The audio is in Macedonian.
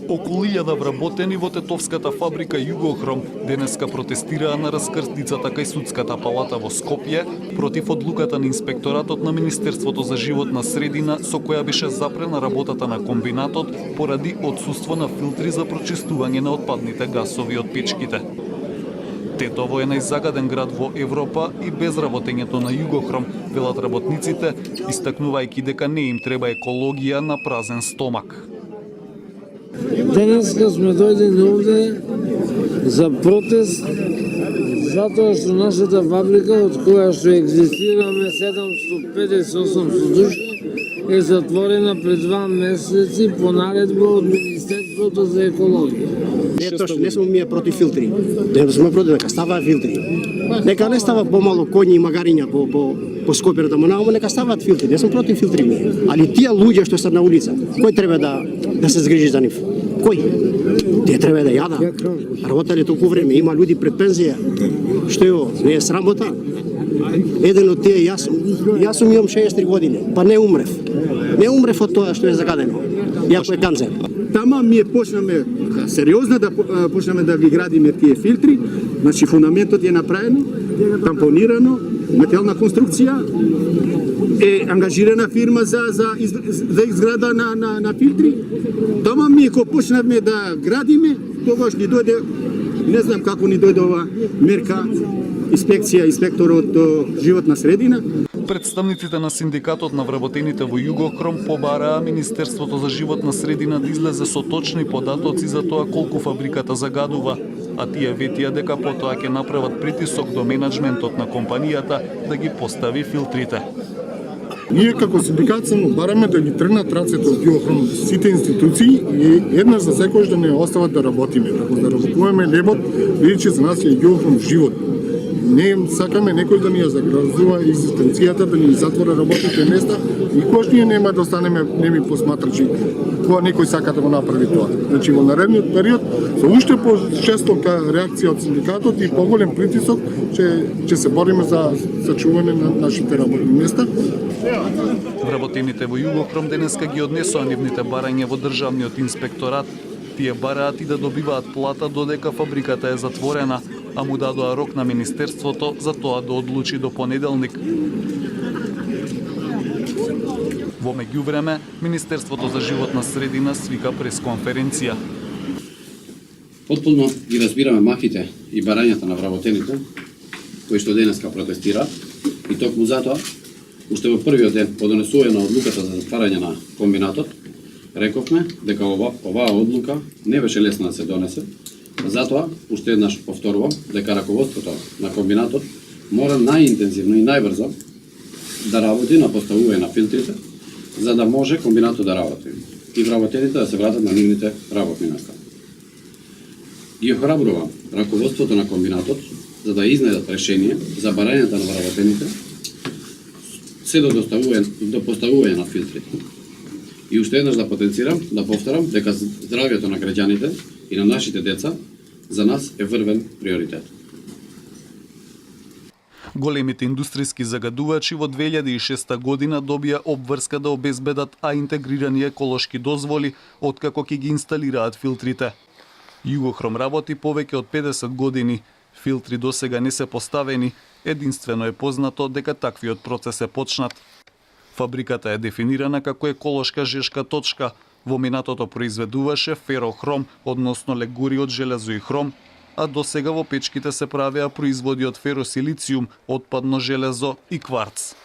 Околу 1000 вработени во тетовската фабрика Југохром денеска протестираа на раскрстицата кај судската палата во Скопје против одлуката на инспекторатот на Министерството за животна средина со која беше запрена работата на комбинатот поради отсуство на филтри за прочистување на отпадните гасови од печките. Тетово е најзагаден град во Европа и без работењето на Југохром, велат работниците, истакнувајќи дека не им треба екологија на празен стомак. Денеска сме дојдени овде за протест затоа што нашата фабрика, од која што екзистираме 758 души, е затворена пред 2 месеци по наредба од Министерството за екологија. Не точно, не сме ние против филтри. Не сме против дека ставаат филтри. Нека не става помало коњи и магариња по Скопје, но нека ставаат филтри. Не сме против филтри ние. Али тие луѓе што се на улица, кој треба да се згрижи за нив? Кој? Тие треба да јада. Работеле толку време, има луѓе пред пензија. Што е, не е срамота? Еден од тие јас имам 63 години, па не умрев. Не умрев од тоа што е загадено. Иако е канцер. Тама ние почнаме сериозно да почнеме да ги градиме тие филтри, значи фундаментот е направено, тампонирано, метална конструкција, е ангажирана фирма за изграда на филтри. Тама ние кога почнеме да градиме, тогаш ни дојде, не знам како ни дојде ова мерка, инспекција, инспекторот животна средина. Представниците на синдикатот на вработените во Југохром побараа Министерството за животна средина да излезе со точни податоци за тоа колку фабриката загадува, а тие ветија дека потоа ќе направат притисок до менаџментот на компанијата да ги постави филтрите. Ние како синдикат само бараме да ги тргнат рацете од Југохром сите институции и еднаш за секојаш да не остават да работиме, да работуваме лебот, бидејќи за нас е Југохром живот. Не сакаме некој да ни ја загрозува екзистенцијата, да ни затвора работните места и кој ние нема да останеме неми посматрачи кога некој сака да го направи тоа. Значи во наредниот период со уште пожестока реакција од синдикатот и поголем притисок ќе се бориме за сачување на нашите работни места. Вработените во Југохром денеска ги однесоа нивните барања во државниот инспекторат. Тие бараат и да добиваат плата додека фабриката е затворена, а му дадоа рок на Министерството за тоа да одлучи до понеделник. Во меѓувреме, Министерството за животна средина свика пресконференција. Потполно ги разбираме махите и барањата на вработените, кои што денеска протестираат, и токму затоа, уште во првиот ден по донесување на одлуката за затварање на комбинатот, рековме дека оваа одлука не беше лесна да се донесе. Затоа, уште еднаш повторувам дека раководството на комбинатот мора најинтензивно и најбрзо да работи на поставување на филтрите, за да може комбинатот да работи и вработените да се вратат на нивните работни места. Ги охрабрувам раководството на комбинатот за да изнедат решение за барањата на вработените се до поставување на филтрите. И уште еднаш да потенцирам, да повторам дека здравјето на граѓаните и на нашите деца за нас е врвен приоритет. Големите индустријски загадувачи во 2006 година добија обврска да обезбедат интегрирани еколошки дозволи откако ќе ги инсталираат филтрите. Југохром работи повеќе од 50 години. Филтри досега не се поставени, единствено е познато дека таквиот процес е почнат. Фабриката е дефинирана како еколошка жешка точка. Во минатото произведуваше ферохром, односно легури од железо и хром, а досега во печките се правеа производи од феросилициум, отпадно железо и кварц.